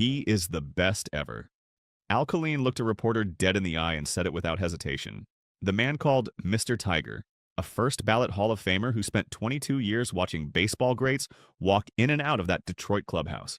He is the best ever. Alkaline looked a reporter dead in the eye and said it without hesitation. The man called Mr. Tiger, a first-ballot Hall of Famer who spent 22 years watching baseball greats walk in and out of that Detroit clubhouse.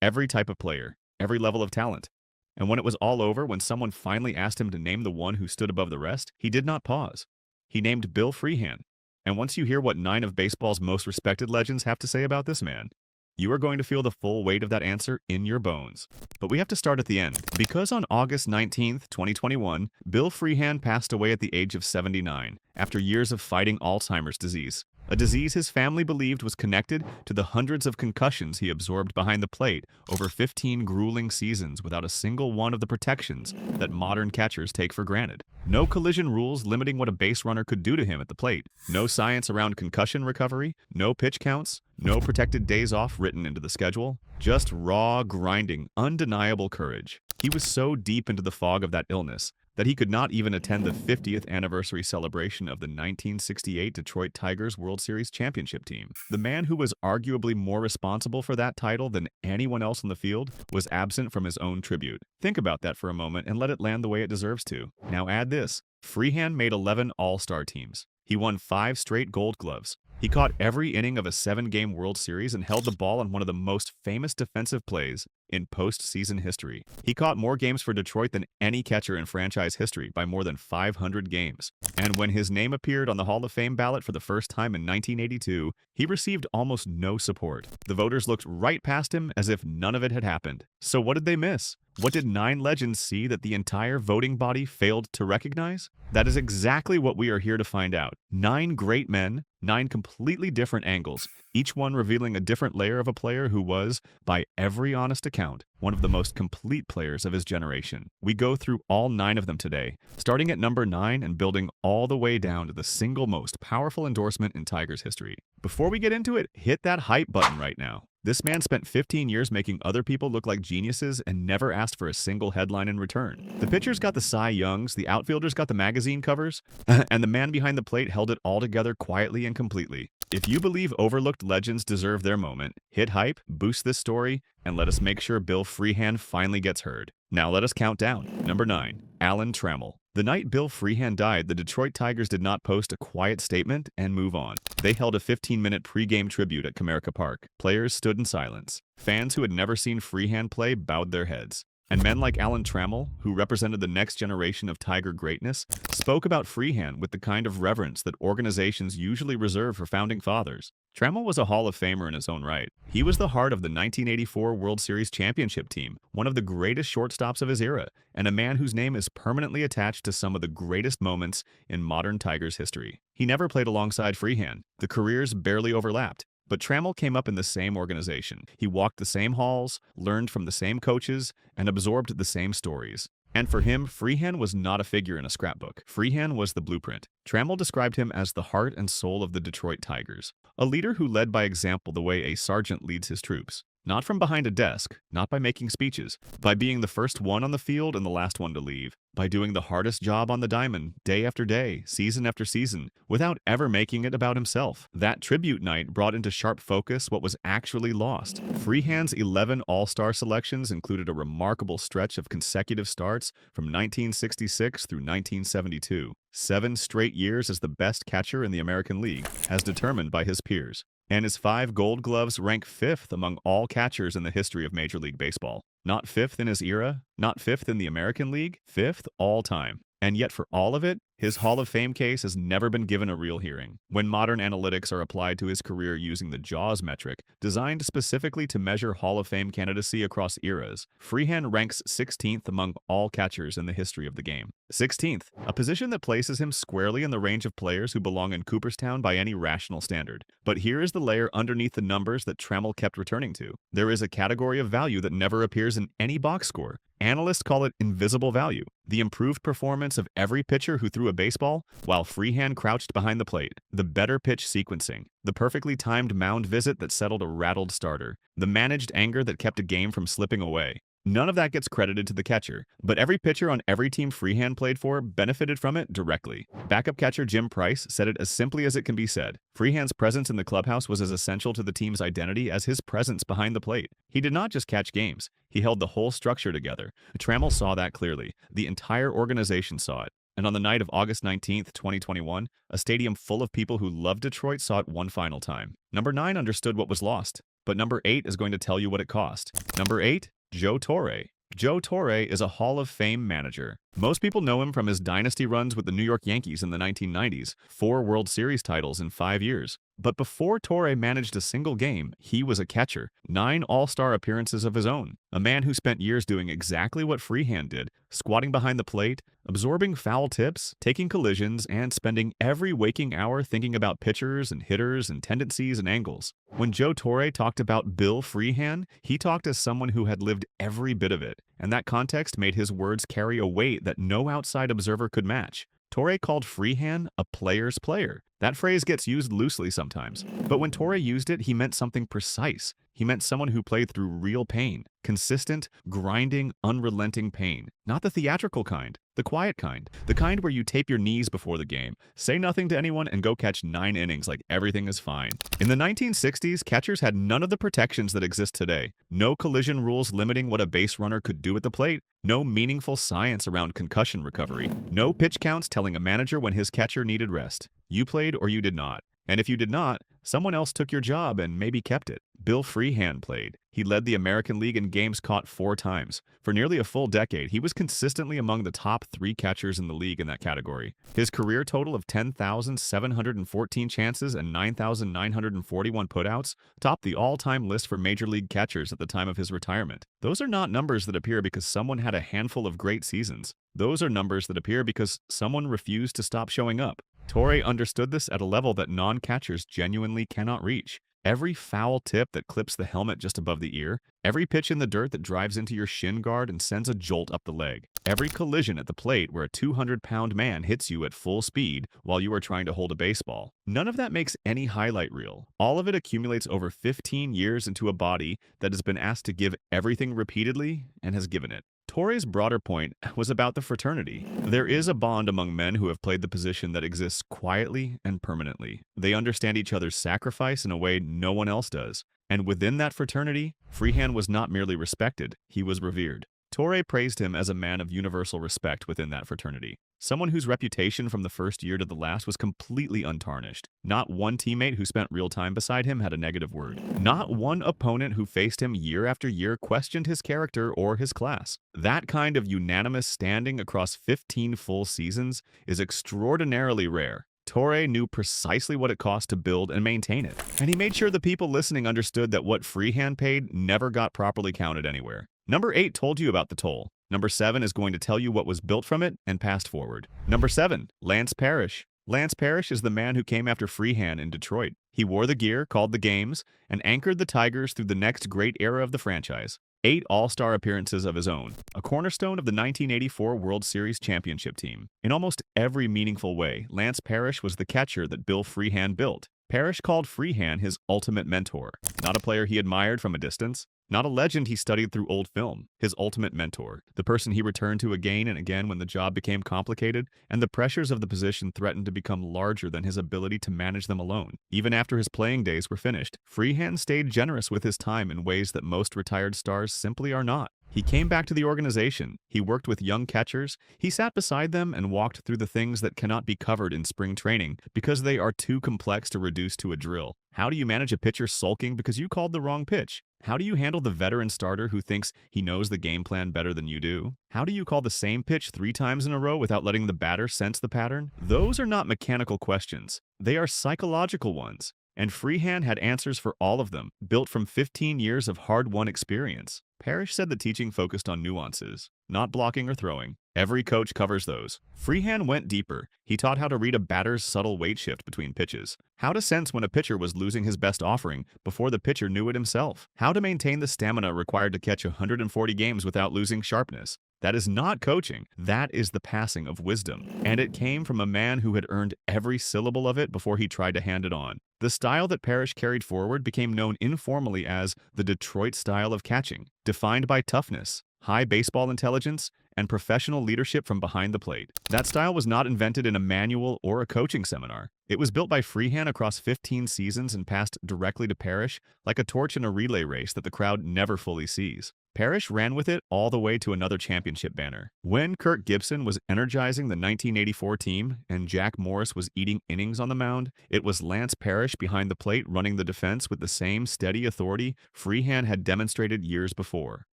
Every type of player, every level of talent. And when it was all over, when someone finally asked him to name the one who stood above the rest, he did not pause. He named Bill Freehan. And once you hear what 9 of baseball's most respected legends have to say about this man, you are going to feel the full weight of that answer in your bones. But we have to start at the end, because on August 19th, 2021, Bill Freehan passed away at the age of 79 after years of fighting Alzheimer's disease, a disease his family believed was connected to the hundreds of concussions he absorbed behind the plate over 15 grueling seasons without a single one of the protections that modern catchers take for granted. No collision rules limiting what a base runner could do to him at the plate. No science around concussion recovery, no pitch counts, no protected days off written into the schedule. Just raw, grinding, undeniable courage. He was so deep into the fog of that illness that he could not even attend the 50th anniversary celebration of the 1968 Detroit Tigers World Series championship team. The man who was arguably more responsible for that title than anyone else on the field was absent from his own tribute. Think about that for a moment and let it land the way it deserves to. Now add this. Freehan made 11 All-Star teams. He won 5 straight Gold Gloves. He caught every inning of a 7-game World Series and held the ball on one of the most famous defensive plays in postseason history. He caught more games for Detroit than any catcher in franchise history by more than 500 games. And when his name appeared on the Hall of Fame ballot for the first time in 1982, he received almost no support. The voters looked right past him as if none of it had happened. So what did they miss? What did 9 legends see that the entire voting body failed to recognize? That is exactly what we are here to find out. 9 great men, 9 completely different angles, each one revealing a different layer of a player who was, by every honest account, one of the most complete players of his generation. We go through all 9 of them today, starting at number 9 and building all the way down to the single most powerful endorsement in Tigers history. Before we get into it, hit that hype button right now. This man spent 15 years making other people look like geniuses and never asked for a single headline in return. The pitchers got the Cy Youngs, the outfielders got the magazine covers, and the man behind the plate held it all together quietly and completely. If you believe overlooked legends deserve their moment, hit hype, boost this story, and let us make sure Bill Freehan finally gets heard. Now let us count down. Number 9, Alan Trammell. The night Bill Freehan died, the Detroit Tigers did not post a quiet statement and move on. They held a 15-minute pregame tribute at Comerica Park. Players stood in silence. Fans who had never seen Freehan play bowed their heads. And men like Alan Trammell, who represented the next generation of Tiger greatness, spoke about Freehan with the kind of reverence that organizations usually reserve for founding fathers. Trammell was a Hall of Famer in his own right. He was the heart of the 1984 World Series championship team, one of the greatest shortstops of his era, and a man whose name is permanently attached to some of the greatest moments in modern Tigers history. He never played alongside Freehan. The careers barely overlapped. But Trammell came up in the same organization. He walked the same halls, learned from the same coaches, and absorbed the same stories. And for him, Freehan was not a figure in a scrapbook. Freehan was the blueprint. Trammell described him as the heart and soul of the Detroit Tigers, a leader who led by example the way a sergeant leads his troops. Not from behind a desk, not by making speeches, by being the first one on the field and the last one to leave, by doing the hardest job on the diamond, day after day, season after season, without ever making it about himself. That tribute night brought into sharp focus what was actually lost. Freehan's 11 All-Star selections included a remarkable stretch of consecutive starts from 1966 through 1972. 7 straight years as the best catcher in the American League, as determined by his peers. And his 5 Gold Gloves rank 5th among all catchers in the history of Major League Baseball. Not 5th in his era, not 5th in the American League, 5th all time. And yet for all of it, his Hall of Fame case has never been given a real hearing. When modern analytics are applied to his career using the JAWS metric, designed specifically to measure Hall of Fame candidacy across eras, Freehan ranks 16th among all catchers in the history of the game. 16th, a position that places him squarely in the range of players who belong in Cooperstown by any rational standard. But here is the layer underneath the numbers that Trammell kept returning to. There is a category of value that never appears in any box score. Analysts call it invisible value, the improved performance of every pitcher who threw a baseball while Freehan crouched behind the plate, the better pitch sequencing, the perfectly timed mound visit that settled a rattled starter, the managed anger that kept a game from slipping away. None of that gets credited to the catcher, but every pitcher on every team Freehan played for benefited from it directly. Backup catcher Jim Price said it as simply as it can be said. Freehan's presence in the clubhouse was as essential to the team's identity as his presence behind the plate. He did not just catch games, he held the whole structure together. Trammell saw that clearly. The entire organization saw it. And on the night of August 19th, 2021, a stadium full of people who loved Detroit saw it one final time. Number 9 understood what was lost, but number 8 is going to tell you what it cost. Number 8, Joe Torre. Joe Torre is a Hall of Fame manager. Most people know him from his dynasty runs with the New York Yankees in the 1990s, 4 World Series titles in 5 years. But before Torre managed a single game, he was a catcher, 9 All-Star appearances of his own, a man who spent years doing exactly what Freehan did, squatting behind the plate, absorbing foul tips, taking collisions, and spending every waking hour thinking about pitchers and hitters and tendencies and angles. When Joe Torre talked about Bill Freehan, he talked as someone who had lived every bit of it, and that context made his words carry a weight that no outside observer could match. Torre called Freehan a player's player. That phrase gets used loosely sometimes, but when Torre used it, he meant something precise. He meant someone who played through real pain, consistent, grinding, unrelenting pain. Not the theatrical kind, the quiet kind, the kind where you tape your knees before the game, say nothing to anyone, and go catch 9 innings like everything is fine. In the 1960s, catchers had none of the protections that exist today. No collision rules limiting what a base runner could do at the plate, no meaningful science around concussion recovery, no pitch counts telling a manager when his catcher needed rest. You played or you did not. And if you did not, someone else took your job and maybe kept it. Bill Freehan played. He led the American League in games caught 4 times. For nearly a full decade, he was consistently among the top 3 catchers in the league in that category. His career total of 10,714 chances and 9,941 putouts topped the all-time list for major league catchers at the time of his retirement. Those are not numbers that appear because someone had a handful of great seasons. Those are numbers that appear because someone refused to stop showing up. Torre understood this at a level that non-catchers genuinely cannot reach. Every foul tip that clips the helmet just above the ear, every pitch in the dirt that drives into your shin guard and sends a jolt up the leg, every collision at the plate where a 200-pound man hits you at full speed while you are trying to hold a baseball. None of that makes any highlight reel. All of it accumulates over 15 years into a body that has been asked to give everything repeatedly and has given it. Torre's broader point was about the fraternity. There is a bond among men who have played the position that exists quietly and permanently. They understand each other's sacrifice in a way no one else does. And within that fraternity, Freehan was not merely respected, he was revered. Torre praised him as a man of universal respect within that fraternity. Someone whose reputation from the first year to the last was completely untarnished. Not one teammate who spent real time beside him had a negative word. Not one opponent who faced him year after year questioned his character or his class. That kind of unanimous standing across 15 full seasons is extraordinarily rare. Torre knew precisely what it cost to build and maintain it, and he made sure the people listening understood that what Freehan paid never got properly counted anywhere. Number 8 told you about the toll. Number 7 is going to tell you what was built from it and passed forward. Number 7, Lance Parrish. Lance Parrish is the man who came after Freehan in Detroit. He wore the gear, called the games, and anchored the Tigers through the next great era of the franchise. 8 All-Star appearances of his own, a cornerstone of the 1984 World Series championship team. In almost every meaningful way, Lance Parrish was the catcher that Bill Freehan built. Parrish called Freehan his ultimate mentor, not a player he admired from a distance, not a legend he studied through old film, his ultimate mentor, the person he returned to again and again when the job became complicated and the pressures of the position threatened to become larger than his ability to manage them alone. Even after his playing days were finished, Freehan stayed generous with his time in ways that most retired stars simply are not. He came back to the organization, he worked with young catchers, he sat beside them and walked through the things that cannot be covered in spring training because they are too complex to reduce to a drill. How do you manage a pitcher sulking because you called the wrong pitch? How do you handle the veteran starter who thinks he knows the game plan better than you do? How do you call the same pitch 3 times in a row without letting the batter sense the pattern? Those are not mechanical questions. They are psychological ones. And Freehan had answers for all of them, built from 15 years of hard-won experience. Parrish said the teaching focused on nuances, not blocking or throwing. Every coach covers those. Freehan went deeper. He taught how to read a batter's subtle weight shift between pitches, how to sense when a pitcher was losing his best offering before the pitcher knew it himself, how to maintain the stamina required to catch 140 games without losing sharpness. That is not coaching. That is the passing of wisdom. And it came from a man who had earned every syllable of it before he tried to hand it on. The style that Parrish carried forward became known informally as the Detroit style of catching, defined by toughness, high baseball intelligence, and professional leadership from behind the plate. That style was not invented in a manual or a coaching seminar. It was built by Freehan across 15 seasons and passed directly to Parrish like a torch in a relay race that the crowd never fully sees. Parrish ran with it all the way to another championship banner. When Kirk Gibson was energizing the 1984 team and Jack Morris was eating innings on the mound, it was Lance Parrish behind the plate running the defense with the same steady authority Freehan had demonstrated years before.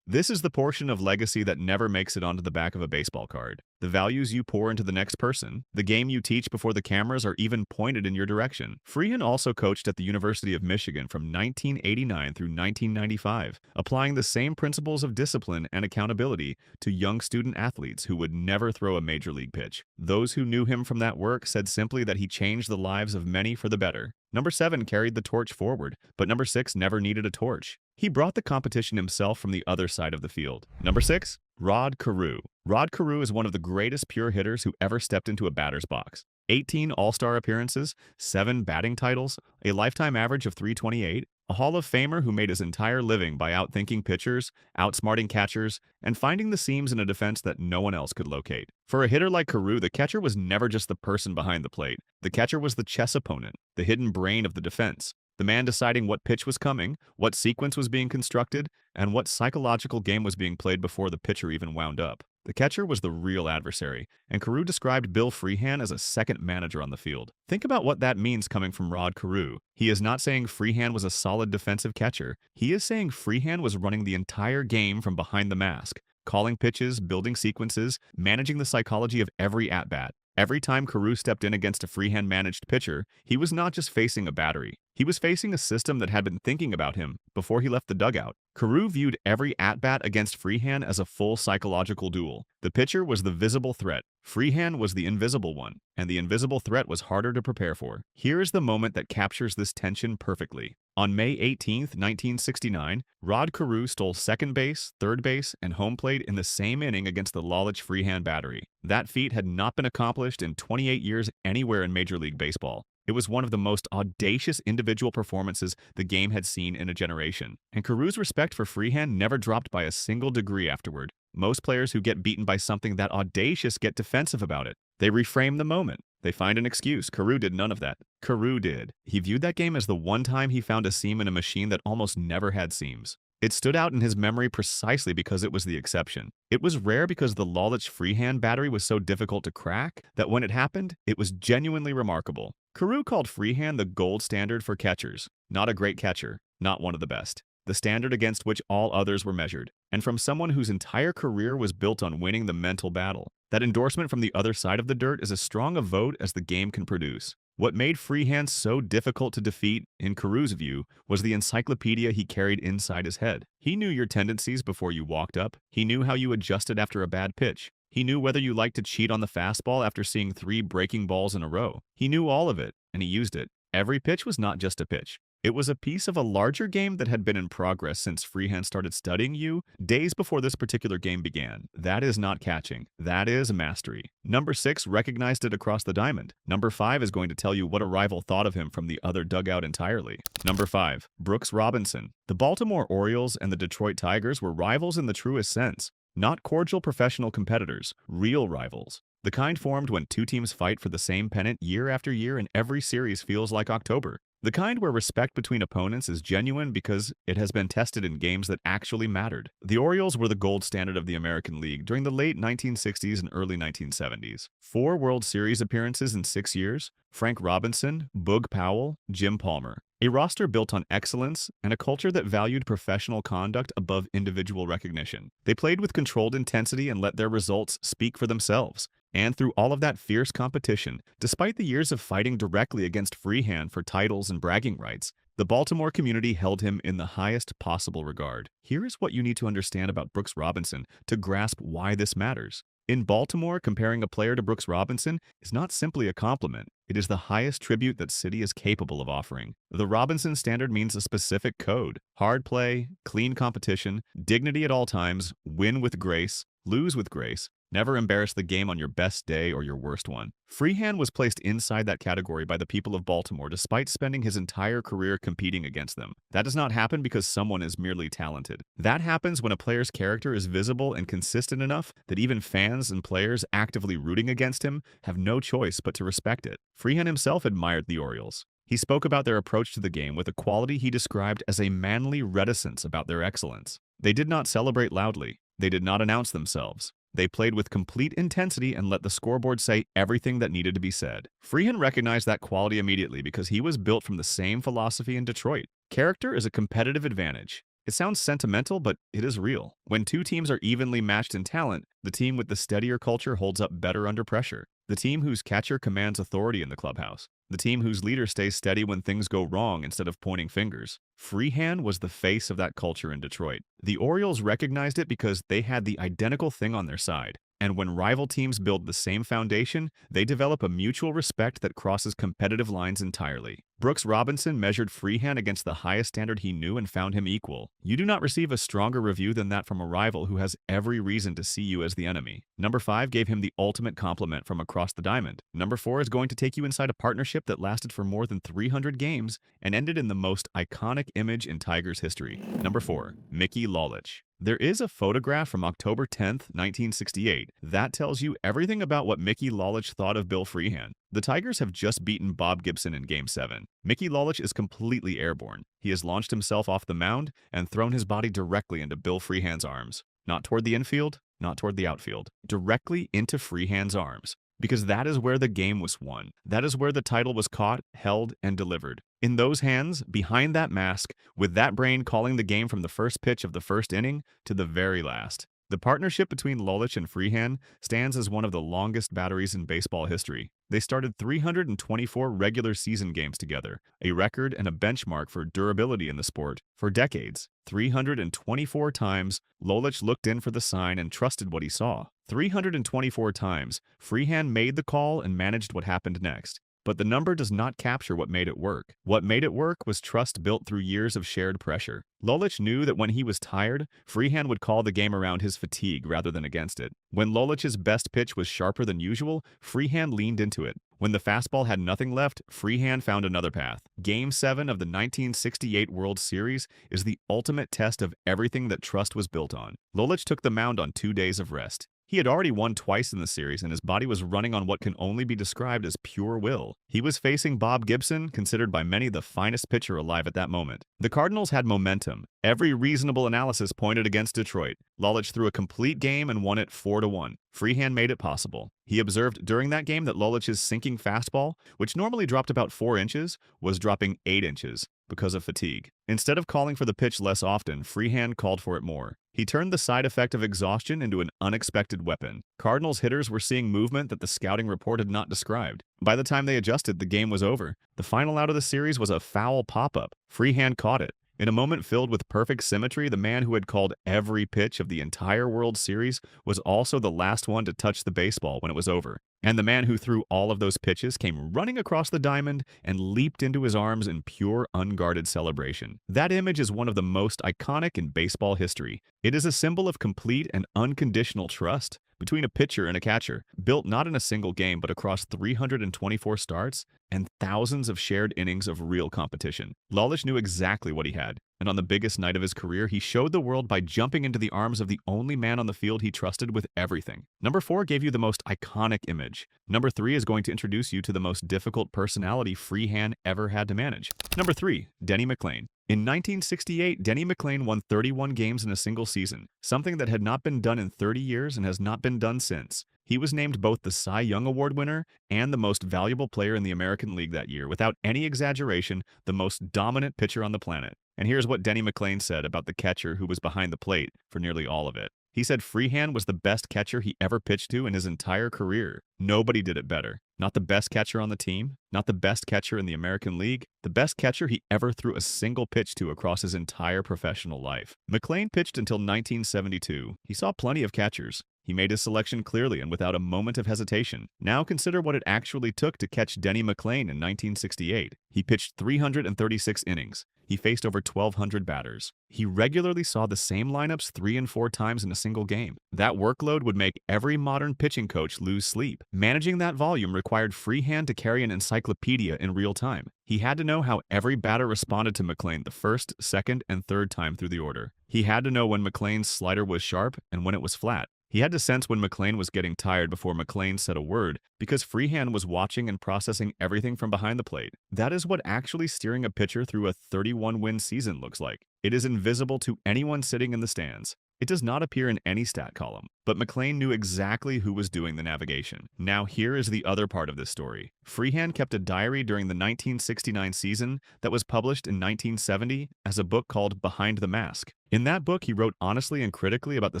This is the portion of legacy that never makes it onto the back of a baseball card. The values you pour into the next person, the game you teach before the cameras are even pointed in your direction. Freehan also coached at the University of Michigan from 1989 through 1995, applying the same principles of discipline and accountability to young student athletes who would never throw a major league pitch. Those who knew him from that work said simply that he changed the lives of many for the better. Number 7 carried the torch forward, but number 6 never needed a torch. He brought the competition himself from the other side of the field. Number 6, Rod Carew. Rod Carew is one of the greatest pure hitters who ever stepped into a batter's box. 18 All-Star appearances, 7 batting titles, a lifetime average of .328, a Hall of Famer who made his entire living by outthinking pitchers, outsmarting catchers, and finding the seams in a defense that no one else could locate. For a hitter like Carew, the catcher was never just the person behind the plate. The catcher was the chess opponent, the hidden brain of the defense. The man deciding what pitch was coming, what sequence was being constructed, and what psychological game was being played before the pitcher even wound up. The catcher was the real adversary, and Carew described Bill Freehan as a second manager on the field. Think about what that means coming from Rod Carew. He is not saying Freehan was a solid defensive catcher. He is saying Freehan was running the entire game from behind the mask, calling pitches, building sequences, managing the psychology of every at-bat. Every time Carew stepped in against a Freehan-managed pitcher, he was not just facing a battery. He was facing a system that had been thinking about him before he left the dugout. Carew viewed every at-bat against Freehan as a full psychological duel. The pitcher was the visible threat. Freehan was the invisible one, and the invisible threat was harder to prepare for. Here is the moment that captures this tension perfectly. On May 18, 1969, Rod Carew stole second base, third base, and home plate in the same inning against the Lolich Freehan battery. That feat had not been accomplished in 28 years anywhere in Major League Baseball. It was one of the most audacious individual performances the game had seen in a generation, and Carew's respect for Freehan never dropped by a single degree afterward. Most players who get beaten by something that audacious get defensive about it. They reframe the moment. They find an excuse. Carew did none of that. Carew did. He viewed that game as the one time he found a seam in a machine that almost never had seams. It stood out in his memory precisely because it was the exception. It was rare because the Lolich Freehan battery was so difficult to crack that when it happened, it was genuinely remarkable. Carew called Freehan the gold standard for catchers. Not a great catcher, not one of the best. The standard against which all others were measured, and from someone whose entire career was built on winning the mental battle. That endorsement from the other side of the dirt is as strong a vote as the game can produce. What made Freehan so difficult to defeat, in Carew's view, was the encyclopedia he carried inside his head. He knew your tendencies before you walked up. He knew how you adjusted after a bad pitch. He knew whether you liked to cheat on the fastball after seeing 3 breaking balls in a row. He knew all of it, and he used it. Every pitch was not just a pitch. It was a piece of a larger game that had been in progress since Freehan started studying you days before this particular game began. That is not catching. That is mastery. Number 6 recognized it across the diamond. Number 5 is going to tell you what a rival thought of him from the other dugout entirely. Number 5, Brooks Robinson. The Baltimore Orioles and the Detroit Tigers were rivals in the truest sense. Not cordial professional competitors, real rivals. The kind formed when 2 teams fight for the same pennant year after year and every series feels like October. The kind where respect between opponents is genuine because it has been tested in games that actually mattered. The Orioles were the gold standard of the American League during the late 1960s and early 1970s. 4 World Series appearances in 6 years, Frank Robinson, Boog Powell, Jim Palmer. A roster built on excellence and a culture that valued professional conduct above individual recognition. They played with controlled intensity and let their results speak for themselves. And through all of that fierce competition, despite the years of fighting directly against Freehan for titles and bragging rights, the Baltimore community held him in the highest possible regard. Here is what you need to understand about Brooks Robinson to grasp why this matters. In Baltimore, comparing a player to Brooks Robinson is not simply a compliment. It is the highest tribute that city is capable of offering. The Robinson standard means a specific code: hard play, clean competition, dignity at all times, win with grace, lose with grace, Never embarrass the game on your best day or your worst one. Freehan was placed inside that category by the people of Baltimore despite spending his entire career competing against them. That does not happen because someone is merely talented. That happens when a player's character is visible and consistent enough that even fans and players actively rooting against him have no choice but to respect it. Freehan himself admired the Orioles. He spoke about their approach to the game with a quality he described as a manly reticence about their excellence. They did not celebrate loudly. They did not announce themselves. They played with complete intensity and let the scoreboard say everything that needed to be said. Freehan recognized that quality immediately because he was built from the same philosophy in Detroit. Character is a competitive advantage. It sounds sentimental, but it is real. When two teams are evenly matched in talent, the team with the steadier culture holds up better under pressure. The team whose catcher commands authority in the clubhouse. The team whose leader stays steady when things go wrong instead of pointing fingers. Freehan was the face of that culture in Detroit. The Orioles recognized it because they had the identical thing on their side. And when rival teams build the same foundation, they develop a mutual respect that crosses competitive lines entirely. Brooks Robinson measured Freehan against the highest standard he knew and found him equal. You do not receive a stronger review than that from a rival who has every reason to see you as the enemy. Number 5 gave him the ultimate compliment from across the diamond. Number 4 is going to take you inside a partnership that lasted for more than 300 games and ended in the most iconic image in Tigers history. Number 4, Mickey Lolich. There is a photograph from October 10th, 1968 that tells you everything about what Mickey Lolich thought of Bill Freehan. The Tigers have just beaten Bob Gibson in Game 7. Mickey Lolich is completely airborne. He has launched himself off the mound and thrown his body directly into Bill Freehan's arms. Not toward the infield, not toward the outfield. Directly into Freehan's arms. Because that is where the game was won. That is where the title was caught, held, and delivered. In those hands, behind that mask, with that brain calling the game from the first pitch of the first inning to the very last. The partnership between Lolich and Freehan stands as one of the longest batteries in baseball history. They started 324 regular season games together, a record and a benchmark for durability in the sport. For decades, 324 times, Lolich looked in for the sign and trusted what he saw. 324 times, Freehan made the call and managed what happened next. But the number does not capture what made it work. What made it work was trust built through years of shared pressure. Lolich knew that when he was tired, Freehan would call the game around his fatigue rather than against it. When Lolich's best pitch was sharper than usual, Freehan leaned into it. When the fastball had nothing left, Freehan found another path. Game 7 of the 1968 World Series is the ultimate test of everything that trust was built on. Lolich took the mound on 2 days of rest. He had already won twice in the series, and his body was running on what can only be described as pure will. He was facing Bob Gibson, considered by many the finest pitcher alive at that moment. The Cardinals had momentum. Every reasonable analysis pointed against Detroit. Lolich threw a complete game and won it 4-1. Freehan made it possible. He observed during that game that Lolich's sinking fastball, which normally dropped about 4 inches, was dropping 8 inches because of fatigue. Instead of calling for the pitch less often, Freehan called for it more. He turned the side effect of exhaustion into an unexpected weapon. Cardinals hitters were seeing movement that the scouting report had not described. By the time they adjusted, the game was over. The final out of the series was a foul pop-up. Freehan caught it. In a moment filled with perfect symmetry, the man who had called every pitch of the entire World Series was also the last one to touch the baseball when it was over. And the man who threw all of those pitches came running across the diamond and leaped into his arms in pure, unguarded celebration. That image is one of the most iconic in baseball history. It is a symbol of complete and unconditional trust between a pitcher and a catcher, built not in a single game but across 324 starts and thousands of shared innings of real competition. Lolich knew exactly what he had, and on the biggest night of his career, he showed the world by jumping into the arms of the only man on the field he trusted with everything. Number 4 gave you the most iconic image. Number 3 is going to introduce you to the most difficult personality Freehan ever had to manage. Number 3, Denny McLain. In 1968, Denny McLain won 31 games in a single season, something that had not been done in 30 years and has not been done since. He was named both the Cy Young Award winner and the most valuable player in the American League that year, without any exaggeration, the most dominant pitcher on the planet. And here's what Denny McLain said about the catcher who was behind the plate for nearly all of it. He said Freehan was the best catcher he ever pitched to in his entire career. Nobody did it better. Not the best catcher on the team, not the best catcher in the American League, the best catcher he ever threw a single pitch to across his entire professional life. McLain pitched until 1972. He saw plenty of catchers. He made his selection clearly and without a moment of hesitation. Now consider what it actually took to catch Denny McLain in 1968. He pitched 336 innings. He faced over 1,200 batters. He regularly saw the same lineups 3 and 4 times in a single game. That workload would make every modern pitching coach lose sleep. Managing that volume required Freehan to carry an encyclopedia in real time. He had to know how every batter responded to McLain the first, second, and third time through the order. He had to know when McLain's slider was sharp and when it was flat. He had to sense when McLain was getting tired before McLain said a word, because Freehan was watching and processing everything from behind the plate. That is what actually steering a pitcher through a 31-win season looks like. It is invisible to anyone sitting in the stands. It does not appear in any stat column, but McLain knew exactly who was doing the navigation. Now here is the other part of this story. Freehan kept a diary during the 1969 season that was published in 1970 as a book called Behind the Mask. In that book, he wrote honestly and critically about the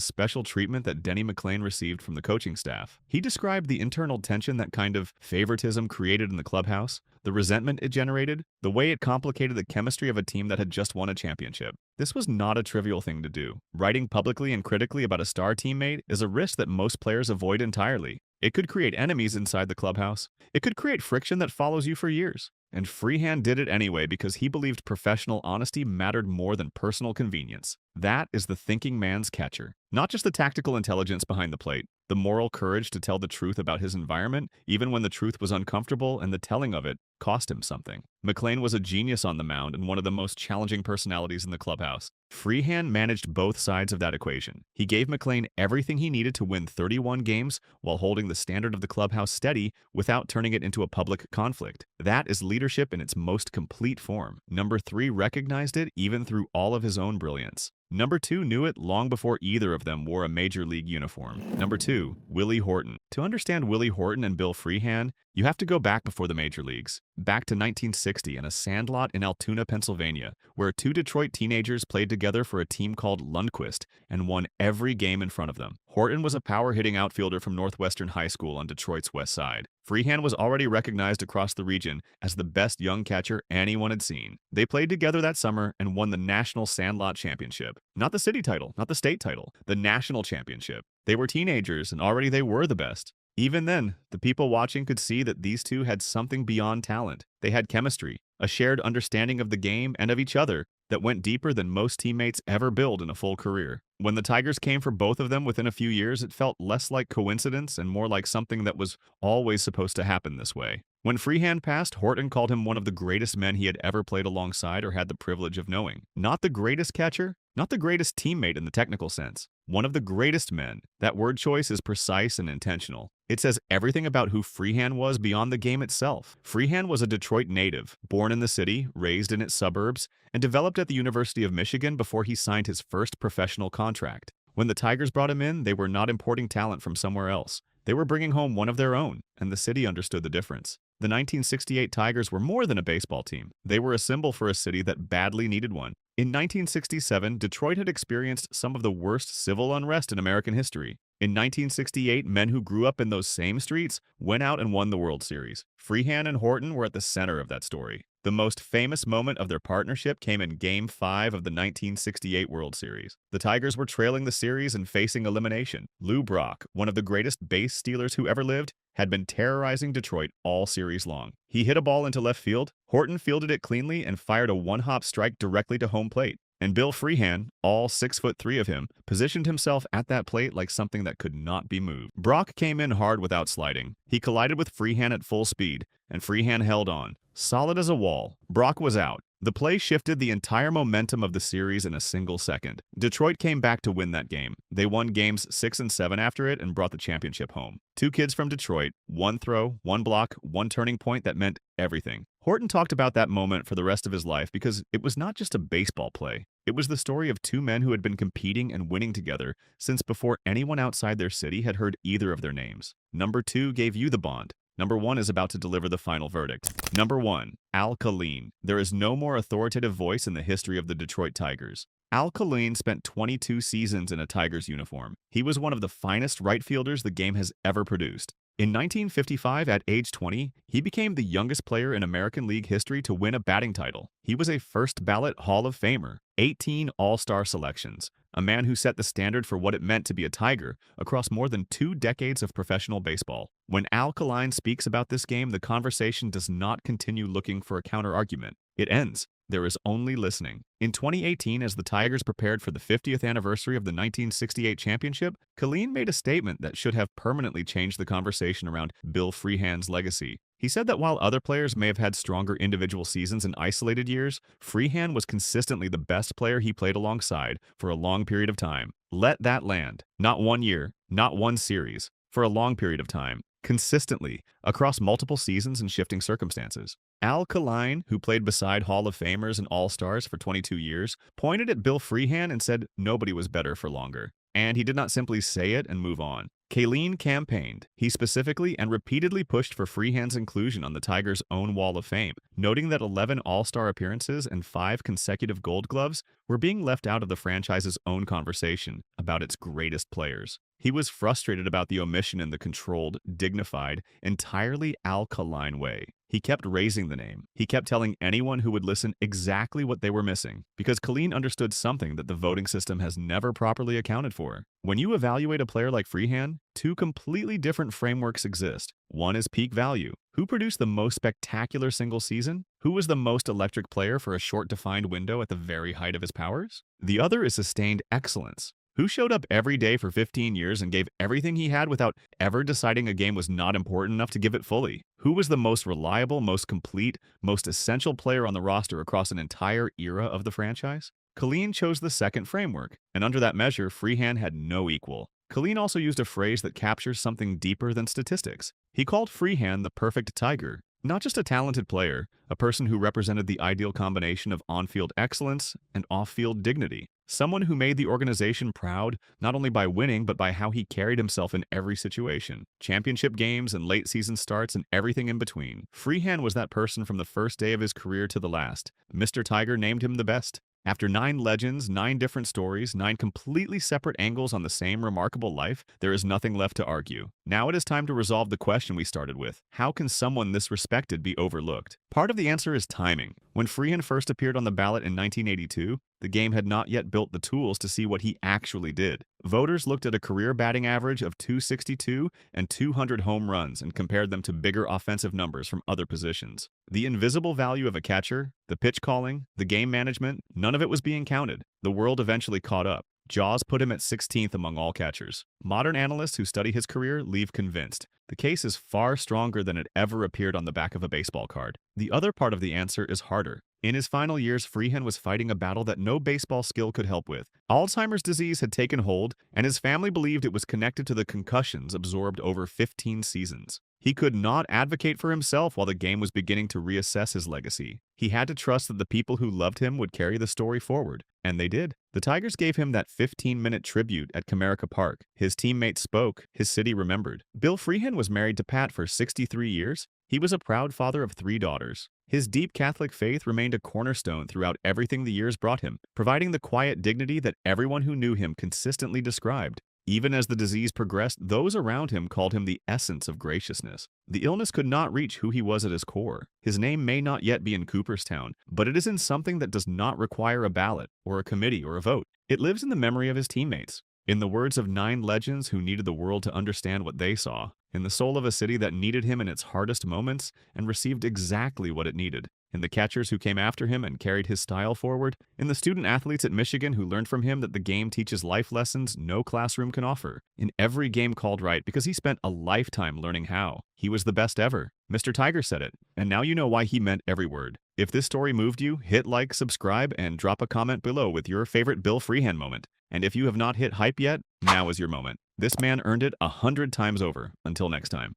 special treatment that Denny McLain received from the coaching staff. He described the internal tension that kind of favoritism created in the clubhouse, the resentment it generated, the way it complicated the chemistry of a team that had just won a championship. This was not a trivial thing to do. Writing publicly and critically about a star teammate is a risk that most players avoid entirely. It could create enemies inside the clubhouse. It could create friction that follows you for years. And Freehan did it anyway because he believed professional honesty mattered more than personal convenience. That is the thinking man's catcher. Not just the tactical intelligence behind the plate, the moral courage to tell the truth about his environment, even when the truth was uncomfortable and the telling of it cost him something. McLain was a genius on the mound and one of the most challenging personalities in the clubhouse. Freehan managed both sides of that equation. He gave McLain everything he needed to win 31 games while holding the standard of the clubhouse steady without turning it into a public conflict. That is leadership in its most complete form. Number 3 recognized it even through all of his own brilliance. Number 2 knew it long before either of them wore a major league uniform. Number 2, Willie Horton. To understand Willie Horton and Bill Freehan, you have to go back before the major leagues. Back to 1960 and a sandlot in Altoona, Pennsylvania, where 2 Detroit teenagers played together for a team called Lundquist and won every game in front of them. Horton was a power-hitting outfielder from Northwestern High School on Detroit's west side. Freehan was already recognized across the region as the best young catcher anyone had seen. They played together that summer and won the National Sandlot Championship. Not the city title, not the state title, the national championship. They were teenagers and already they were the best. Even then, the people watching could see that these two had something beyond talent. They had chemistry, a shared understanding of the game and of each other that went deeper than most teammates ever build in a full career. When the Tigers came for both of them within a few years, it felt less like coincidence and more like something that was always supposed to happen this way. When Freehan passed, Horton called him one of the greatest men he had ever played alongside or had the privilege of knowing. Not the greatest catcher, not the greatest teammate in the technical sense. One of the greatest men. That word choice is precise and intentional. It says everything about who Freehan was beyond the game itself. Freehan was a Detroit native, born in the city, raised in its suburbs, and developed at the University of Michigan before he signed his first professional contract. When the Tigers brought him in, they were not importing talent from somewhere else. They were bringing home one of their own, and the city understood the difference. The 1968 Tigers were more than a baseball team. They were a symbol for a city that badly needed one. In 1967, Detroit had experienced some of the worst civil unrest in American history. In 1968, men who grew up in those same streets went out and won the World Series. Freehan and Horton were at the center of that story. The most famous moment of their partnership came in Game 5 of the 1968 World Series. The Tigers were trailing the series and facing elimination. Lou Brock, one of the greatest base stealers who ever lived, had been terrorizing Detroit all series long. He hit a ball into left field, Horton fielded it cleanly and fired a one-hop strike directly to home plate. And Bill Freehan, all 6'3" of him, positioned himself at that plate like something that could not be moved. Brock came in hard without sliding. He collided with Freehan at full speed, and Freehan held on. Solid as a wall, Brock was out. The play shifted the entire momentum of the series in a single second. Detroit came back to win that game. They won games 6 and 7 after it and brought the championship home. 2 kids from Detroit, 1 throw, 1 block, 1 turning point that meant everything. Horton talked about that moment for the rest of his life because it was not just a baseball play. It was the story of 2 men who had been competing and winning together since before anyone outside their city had heard either of their names. Number 2 gave you the bond. Number 1 is about to deliver the final verdict. Number 1, McLain. There is no more authoritative voice in the history of the Detroit Tigers. McLain spent 22 seasons in a Tigers uniform. He was one of the finest right fielders the game has ever produced. In 1955, at age 20, he became the youngest player in American League history to win a batting title. He was a first-ballot Hall of Famer, 18 All-Star selections, a man who set the standard for what it meant to be a Tiger across more than 2 decades of professional baseball. When Alkaline speaks about this game, the conversation does not continue looking for a counter-argument. It ends. There is only listening. In 2018, as the Tigers prepared for the 50th anniversary of the 1968 championship, Killeen made a statement that should have permanently changed the conversation around Bill Freehan's legacy. He said that while other players may have had stronger individual seasons in isolated years, Freehan was consistently the best player he played alongside for a long period of time. Let that land. Not 1 year, not one series, for a long period of time, consistently, across multiple seasons and shifting circumstances. Alkaline, who played beside Hall of Famers and All-Stars for 22 years, pointed at Bill Freehan and said nobody was better for longer. And he did not simply say it and move on. Killeen campaigned. He specifically and repeatedly pushed for Freehan's inclusion on the Tigers' own Wall of Fame, noting that 11 All-Star appearances and 5 consecutive Gold Gloves were being left out of the franchise's own conversation about its greatest players. He was frustrated about the omission in the controlled, dignified, entirely alkaline way. He kept raising the name. He kept telling anyone who would listen exactly what they were missing, because Killeen understood something that the voting system has never properly accounted for. When you evaluate a player like Freehan, 2 completely different frameworks exist. One is peak value. Who produced the most spectacular single season? Who was the most electric player for a short defined window at the very height of his powers? The other is sustained excellence. Who showed up every day for 15 years and gave everything he had without ever deciding a game was not important enough to give it fully? Who was the most reliable, most complete, most essential player on the roster across an entire era of the franchise? Killeen chose the second framework, and under that measure, Freehan had no equal. Killeen also used a phrase that captures something deeper than statistics. He called Freehan the perfect Tiger. Not just a talented player, a person who represented the ideal combination of on-field excellence and off-field dignity. Someone who made the organization proud, not only by winning, but by how he carried himself in every situation. Championship games and late season starts and everything in between. Freehan was that person from the first day of his career to the last. Mr. Tiger named him the best. After 9 legends, 9 different stories, 9 completely separate angles on the same remarkable life, there is nothing left to argue. Now it is time to resolve the question we started with. How can someone this respected be overlooked? Part of the answer is timing. When Freehan first appeared on the ballot in 1982, the game had not yet built the tools to see what he actually did. Voters looked at a career batting average of .262 and 200 home runs and compared them to bigger offensive numbers from other positions. The invisible value of a catcher, the pitch calling, the game management, none of it was being counted. The world eventually caught up. Jaws put him at 16th among all catchers. Modern analysts who study his career leave convinced. The case is far stronger than it ever appeared on the back of a baseball card. The other part of the answer is harder. In his final years, Freehan was fighting a battle that no baseball skill could help with. Alzheimer's disease had taken hold, and his family believed it was connected to the concussions absorbed over 15 seasons. He could not advocate for himself while the game was beginning to reassess his legacy. He had to trust that the people who loved him would carry the story forward, and they did. The Tigers gave him that 15-minute tribute at Comerica Park. His teammates spoke, his city remembered. Bill Freehan was married to Pat for 63 years. He was a proud father of 3 daughters. His deep Catholic faith remained a cornerstone throughout everything the years brought him, providing the quiet dignity that everyone who knew him consistently described. Even as the disease progressed, those around him called him the essence of graciousness. The illness could not reach who he was at his core. His name may not yet be in Cooperstown, but it is in something that does not require a ballot, or a committee, or a vote. It lives in the memory of his teammates. In the words of 9 legends who needed the world to understand what they saw. In the soul of a city that needed him in its hardest moments and received exactly what it needed. In the catchers who came after him and carried his style forward. In the student athletes at Michigan who learned from him that the game teaches life lessons no classroom can offer. In every game called right because he spent a lifetime learning how. He was the best ever. Mr. Tiger said it, and now you know why he meant every word. If this story moved you, hit like, subscribe, and drop a comment below with your favorite Bill Freehan moment. And if you have not hit hype yet, now is your moment. This man earned it 100 times over. Until next time.